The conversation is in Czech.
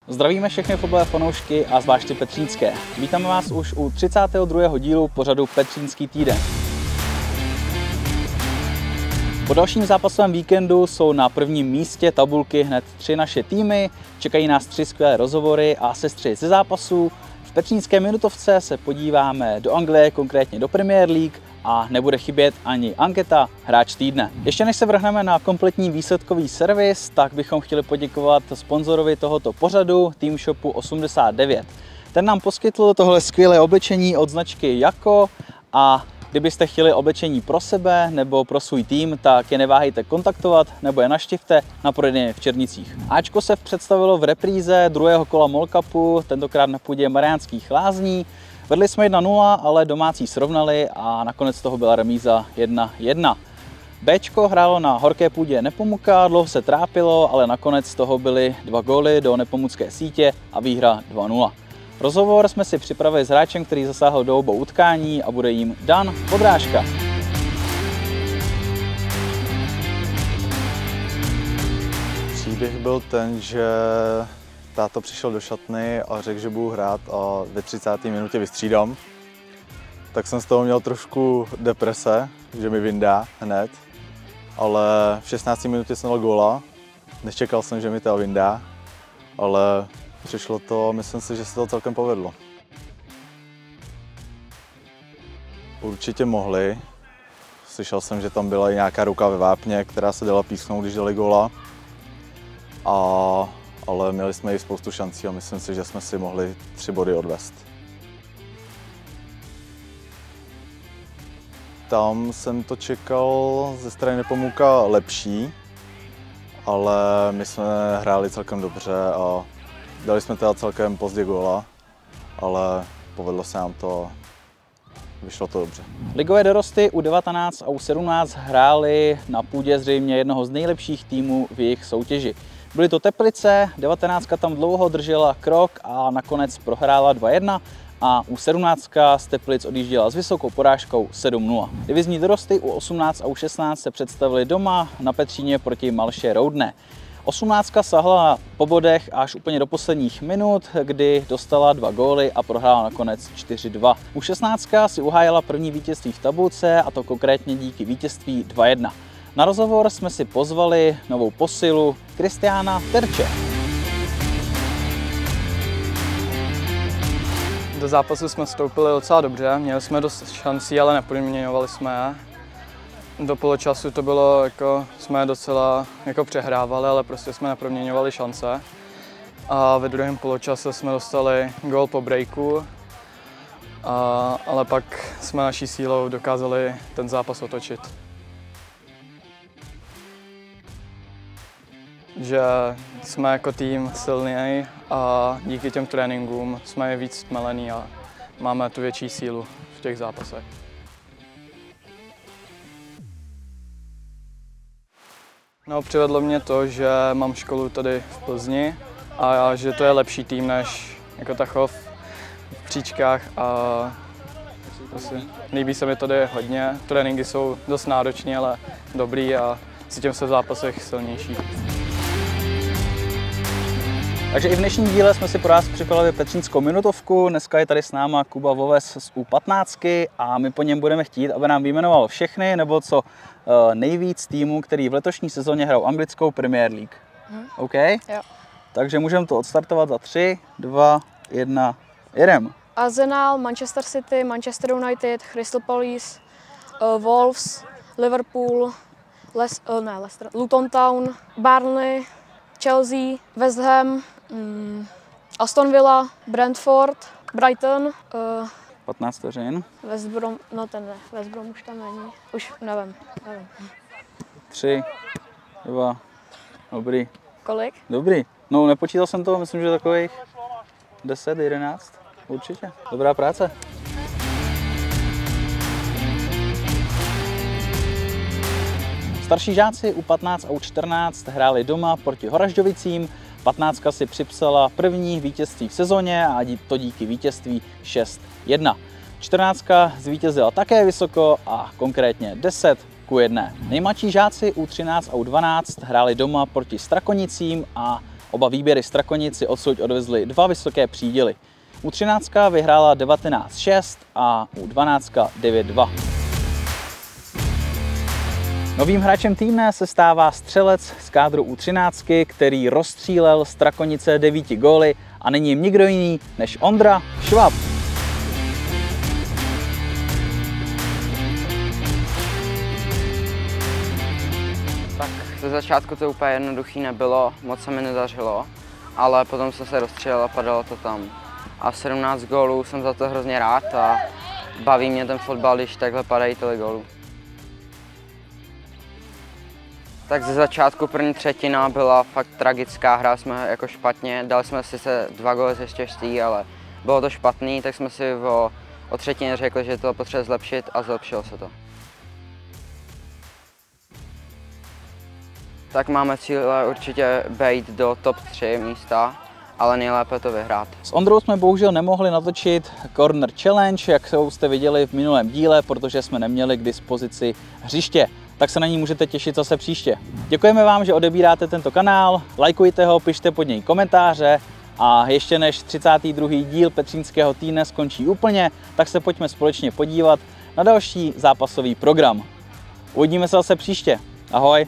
Zdravíme všechny fotbalové fanoušky a zvláště petřínské. Vítáme vás už u 32. dílu pořadu Petřínský týden. Po dalším zápasovém víkendu jsou na prvním místě tabulky hned 3 naše týmy, čekají nás 3 skvělé rozhovory a sestři ze zápasů. V petřínské minutovce se podíváme do Anglie, konkrétně do Premier League, a nebude chybět ani anketa Hráč týdne. Ještě než se vrhneme na kompletní výsledkový servis, tak bychom chtěli poděkovat sponzorovi tohoto pořadu, Team Shopu 89. Ten nám poskytl tohle skvělé oblečení od značky Jako a kdybyste chtěli oblečení pro sebe nebo pro svůj tým, tak je neváhejte kontaktovat nebo je navštivte na prodejně v Černicích. Ačko se představilo v repríze druhého kola MOL Cupu, tentokrát na půdě Mariánských Lázní. Vedli jsme 1-0, ale domácí srovnali a nakonec toho byla remíza 1-1. Bčko hrálo na horké půdě Nepomuka, dlouho se trápilo, ale nakonec z toho byly 2 góly do nepomucké sítě a výhra 2-0. Rozhovor jsme si připravili s hráčem, který zasáhl do obou utkání a bude jim Dan Podrážka. Příběh byl ten, že táta přišel do šatny a řekl, že budu hrát a ve 30. minutě vystřídám. Tak jsem z toho měl trošku deprese, že mi vyndá hned, ale v 16. minutě jsem dal góla. Nečekal jsem, že mi to vyndá, ale přišlo to a myslím si, že se to celkem povedlo. Určitě mohli. Slyšel jsem, že tam byla i nějaká ruka ve vápně, která se dala písknout, když dali góla. Ale měli jsme i spoustu šancí a myslím si, že jsme si mohli 3 body odvést. Tam jsem to čekal ze strany Nepomuka lepší, ale my jsme hráli celkem dobře a dali jsme teda celkem pozdě góla, ale povedlo se nám to, vyšlo to dobře. Ligové dorosty U19 a U17 hráli na půdě zřejmě jednoho z nejlepších týmů v jejich soutěži. Byly to Teplice, 19 tam dlouho držela krok a nakonec prohrála 2-1 a U17 z Teplic odjížděla s vysokou porážkou 7-0. Divizní dorosty U18 a U16 se představili doma na Petříně proti Malše Roudné. 18 sahla po bodech až úplně do posledních minut, kdy dostala 2 góly a prohrála nakonec 4-2. U16 si uhájila první vítězství v tabulce, a to konkrétně díky vítězství 2-1. Na rozhovor jsme si pozvali novou posilu Kristiána Terče. Do zápasu jsme vstoupili docela dobře, měli jsme dost šancí, ale neproměňovali jsme je. Do poločasu to bylo jsme docela přehrávali, ale prostě jsme neproměňovali šance. A ve druhém poločase jsme dostali gól po breaku, ale pak jsme naší sílou dokázali ten zápas otočit. Že jsme jako tým silný a díky těm tréninkům jsme víc stmelení a máme tu větší sílu v těch zápasech. No, přivedlo mě to, že mám školu tady v Plzni a že to je lepší tým než jako Tachov v příčkách a prostě líbí se mi tady hodně. Tréninky jsou dost náročné, ale dobrý a cítím se v zápasech silnější. Takže i v dnešním díle jsme si pro vás připravili petřínskou minutovku. Dneska je tady s náma Kuba Voves z U15 a my po něm budeme chtít, aby nám vyjmenoval všechny nebo co nejvíc týmů, který v letošní sezóně hrajou anglickou Premier League. OK? Jo. Takže můžeme to odstartovat za 3, 2, 1, jedem. Arsenal, Manchester City, Manchester United, Crystal Palace, Wolves, Liverpool, Leicester, Luton Town, Burnley, Chelsea, West Ham, Aston Villa, Brentford, Brighton, 15 vteřin. West Brom, no ten ne, West Brom už tam není, už nevím. 3, 2, dobrý. Kolik? Dobrý. No, nepočítal jsem to, myslím, že takových 10, 11, určitě. Dobrá práce. Starší žáci U15 a U14 hráli doma proti Horažďovicím. 15 si připsala první vítězství v sezóně a to díky vítězství 6-1. 14 zvítězila také vysoko a konkrétně 10-1. Nejmladší žáci U13 a U12 hráli doma proti Strakonicím a Oba výběry Strakonic si odsud odvezli 2 vysoké příděly. U13 vyhrála 19-6 a U12 9-2. Novým hráčem týdne se stává střelec z kádru U13, který rozstřílel Strakonice 9 góly a není jim nikdo jiný než Ondra Švab. Tak ze začátku to úplně jednoduchý nebylo, moc se mi nedařilo, ale potom jsem se rozstřelil a padalo to tam. A 17 gólů jsem za to hrozně rád a baví mě ten fotbal, když takhle padají tolik gólů. Tak ze začátku první třetina byla fakt tragická, hráli jsme jako špatně, dali jsme sice 2 góly ze štěstí, ale bylo to špatný, tak jsme si o třetině řekli, že to potřebuje zlepšit a zlepšilo se to. Tak máme cíle určitě být do top 3 místa, ale nejlépe to vyhrát. S Ondrou jsme bohužel nemohli natočit Corner Challenge, jak jste viděli v minulém díle, protože jsme neměli k dispozici hřiště. Tak se na ní můžete těšit zase příště. Děkujeme vám, že odebíráte tento kanál, lajkujte ho, pište pod něj komentáře a ještě než 32. díl Petřínského týdne skončí úplně, tak se pojďme společně podívat na další zápasový program. Uvidíme se zase příště. Ahoj!